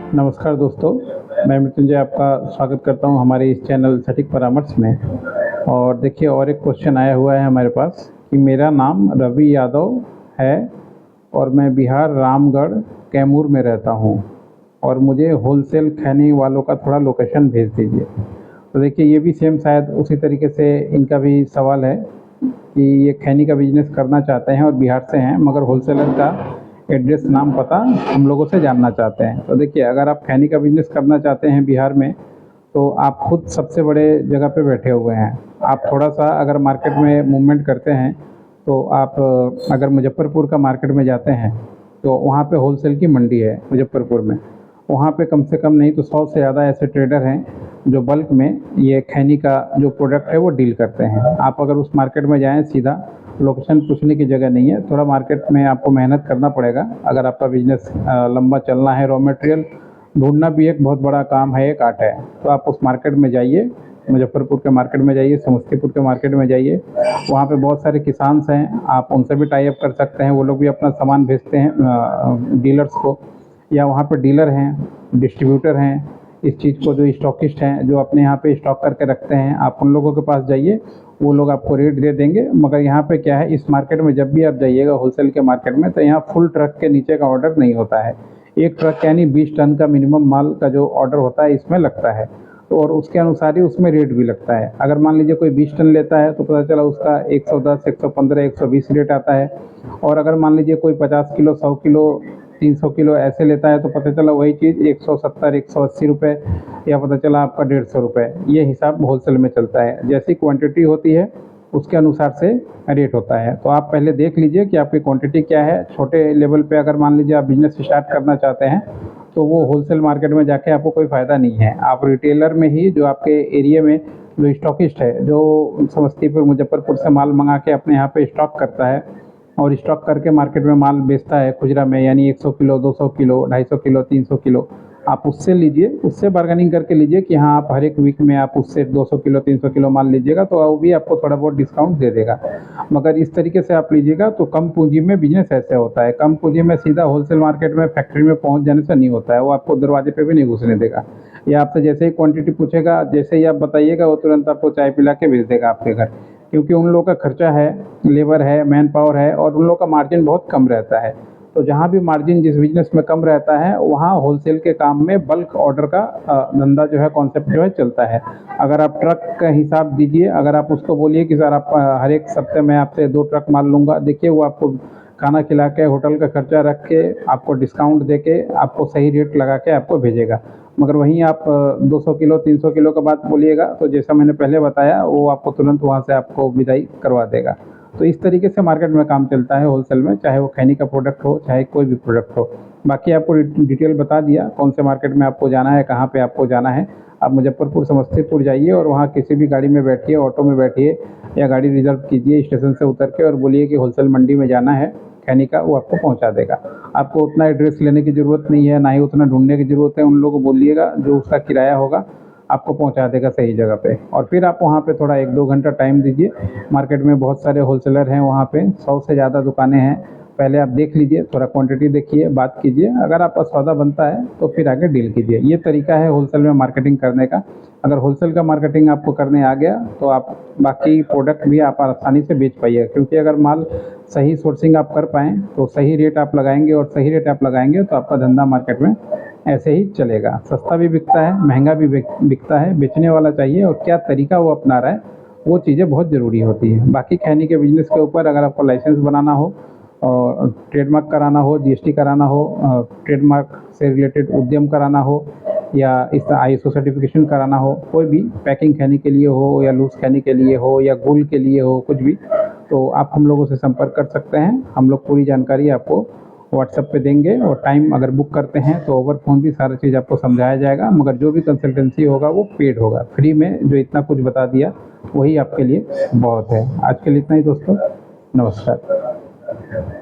नमस्कार दोस्तों, मैं मृत्युंजय आपका स्वागत करता हूं हमारे इस चैनल सटीक परामर्श में। और देखिए, और एक क्वेश्चन आया हुआ है हमारे पास कि मेरा नाम रवि यादव है और मैं बिहार रामगढ़ कैमूर में रहता हूं और मुझे होलसेल खैनी वालों का थोड़ा लोकेशन भेज दीजिए। तो देखिए, ये भी सेम शायद उसी तरीके से इनका भी सवाल है कि ये खैनी का बिजनेस करना चाहते हैं और बिहार से हैं, मगर होलसेलर का एड्रेस नाम पता हम लोगों से जानना चाहते हैं। तो देखिए, अगर आप खैनी का बिजनेस करना चाहते हैं बिहार में, तो आप खुद सबसे बड़े जगह पे बैठे हुए हैं। आप थोड़ा सा अगर मार्केट में मूवमेंट करते हैं तो आप अगर मुजफ्फरपुर का मार्केट में जाते हैं तो वहाँ पे होलसेल की मंडी है मुजफ्फरपुर में। वहाँ पे कम से कम नहीं तो 100 से ज़्यादा ऐसे ट्रेडर हैं जो बल्क में ये खैनी का जो प्रोडक्ट है वो डील करते हैं। आप अगर उस मार्केट में जाएँ, सीधा लोकेशन पूछने की जगह नहीं है, थोड़ा मार्केट में आपको मेहनत करना पड़ेगा अगर आपका बिजनेस लंबा चलना है। रॉ मटेरियल ढूंढना भी एक बहुत बड़ा काम है, एक आर्ट है। तो आप उस मार्केट में जाइए, मुजफ्फरपुर के मार्केट में जाइए, समस्तीपुर के मार्केट में जाइए। वहाँ पे बहुत सारे किसान हैं, आप उनसे भी टाई अप कर सकते हैं। वो लोग भी अपना सामान भेजते हैं डीलर्स को, या वहाँ पे डीलर हैं, डिस्ट्रीब्यूटर हैं इस चीज़ को, जो स्टॉकिस्ट हैं जो अपने यहाँ पे स्टॉक करके रखते हैं। आप उन लोगों के पास जाइए, वो लोग आपको रेट दे देंगे। मगर यहाँ पे क्या है, इस मार्केट में जब भी आप जाइएगा होलसेल के मार्केट में, तो यहाँ फुल ट्रक के नीचे का ऑर्डर नहीं होता है। एक ट्रक यानी 20 टन का मिनिमम माल का जो ऑर्डर होता है इसमें लगता है, तो और उसके अनुसार ही उसमें रेट भी लगता है। अगर मान लीजिए कोई 20 टन लेता है तो पता चला उसका 110, 115, 120 रेट आता है। और अगर मान लीजिए कोई 50 किलो, 100 किलो, 300 किलो ऐसे लेता है तो पता चला वही चीज़ 170, 180 रुपये, या पता चला आपका 150 रुपये। ये हिसाब होलसेल में चलता है। जैसी क्वांटिटी होती है उसके अनुसार से रेट होता है। तो आप पहले देख लीजिए कि आपकी क्वांटिटी क्या है। छोटे लेवल पे अगर मान लीजिए आप बिजनेस स्टार्ट करना चाहते हैं तो वो होलसेल मार्केट में जाके आपको कोई फ़ायदा नहीं है। आप रिटेलर में ही, जो आपके एरिया में जो स्टॉकिस्ट है, जो समस्तीपुर मुजफ्फरपुर से माल मंगा के अपने यहाँ पे स्टॉक करता है और स्टॉक करके मार्केट में माल बेचता है खुजरा में, यानी 100 किलो, 200 किलो, 250 किलो, 300 किलो, आप उससे लीजिए, उससे बार्गेनिंग करके लीजिए कि हाँ, आप हर एक वीक में आप उससे 200 किलो, 300 किलो माल लीजिएगा तो वो भी आपको थोड़ा बहुत डिस्काउंट दे देगा। मगर इस तरीके से आप लीजिएगा तो कम पूंजी में बिजनेस ऐसे होता है। कम पूंजी में सीधा होलसेल मार्केट में फैक्ट्री में पहुंच जाने से नहीं होता है। वो आपको दरवाजे पे भी नहीं घुसने देगा। या आपसे जैसे ही क्वांटिटी पूछेगा, जैसे ही आप बताइएगा, वो तुरंत आपको चाय पिला के भेज देगा आपके घर। क्योंकि उन लोगों का खर्चा है, लेबर है, मैन पावर है, और उन लोगों का मार्जिन बहुत कम रहता है। तो जहाँ भी मार्जिन जिस बिजनेस में कम रहता है, वहाँ होलसेल के काम में बल्क ऑर्डर का धंधा जो है, कॉन्सेप्ट जो है चलता है। अगर आप ट्रक का हिसाब दीजिए, अगर आप उसको बोलिए कि सर आप हर एक सप्ते में आपसे 2 ट्रक माल लूँगा, देखिए वो आपको खाना खिला के, होटल का खर्चा रख के, आपको डिस्काउंट दे के, आपको सही रेट लगा के आपको भेजेगा। मगर वहीं आप 200 किलो, 300 किलो का बात बोलिएगा तो जैसा मैंने पहले बताया, वो आपको तुरंत वहाँ से आपको विदाई करवा देगा। तो इस तरीके से मार्केट में काम चलता है होलसेल में, चाहे वो खैनी का प्रोडक्ट हो, चाहे कोई भी प्रोडक्ट हो। बाकी आपको डिटेल बता दिया कौन से मार्केट में आपको जाना है, कहाँ पे आपको जाना है। आप मुजफ्फरपुर, समस्तीपुर जाइए और वहाँ किसी भी गाड़ी में बैठिए, ऑटो में बैठिए, या गाड़ी रिजर्व कीजिए स्टेशन से उतर के, और बोलिए कि होलसेल मंडी में जाना है खैनी का, वो आपको पहुंचा देगा। आपको उतना एड्रेस लेने की ज़रूरत नहीं है, ना ही उतना ढूंढने की ज़रूरत है। उन लोगों को बोलिएगा, जो उसका किराया होगा आपको पहुंचा देगा सही जगह पे। और फिर आप वहाँ पे थोड़ा 1-2 घंटा टाइम दीजिए। मार्केट में बहुत सारे होलसेलर हैं, वहाँ पे 100 से ज़्यादा दुकानें हैं। पहले आप देख लीजिए, थोड़ा क्वांटिटी देखिए, बात कीजिए। अगर आपका सौदा बनता है तो फिर आगे डील कीजिए। ये तरीका है होलसेल में मार्केटिंग करने का। अगर होलसेल का मार्केटिंग आपको करने आ गया तो आप बाकी प्रोडक्ट भी आप आसानी से बेच पाइएगा। क्योंकि अगर माल सही सोर्सिंग आप कर पाएँ तो सही रेट आप लगाएंगे, और सही रेट आप लगाएंगे तो आपका धंधा मार्केट में ऐसे ही चलेगा। सस्ता भी बिकता है, महंगा भी बिकता है। बेचने वाला चाहिए, और क्या तरीका वो अपना रहा है, वो चीज़ें बहुत ज़रूरी होती हैं। बाकी खैनी के बिजनेस के ऊपर अगर आपको लाइसेंस बनाना हो, और ट्रेडमार्क कराना हो, जीएसटी कराना हो, ट्रेडमार्क से रिलेटेड उद्यम कराना हो, या इस आईएसओ सर्टिफिकेशन कराना हो, कोई भी पैकिंग खैनी के लिए हो, या लूज खैनी के लिए हो, या गुल के लिए हो, कुछ भी, तो आप हम लोगों से संपर्क कर सकते हैं। हम लोग पूरी जानकारी आपको व्हाट्सएप पे देंगे, और टाइम अगर बुक करते हैं तो ओवर फ़ोन भी सारा चीज़ आपको समझाया जाएगा। मगर जो भी कंसल्टेंसी होगा वो पेड होगा। फ्री में जो इतना कुछ बता दिया वही आपके लिए बहुत है। आज के लिए इतना ही दोस्तों, नमस्कार।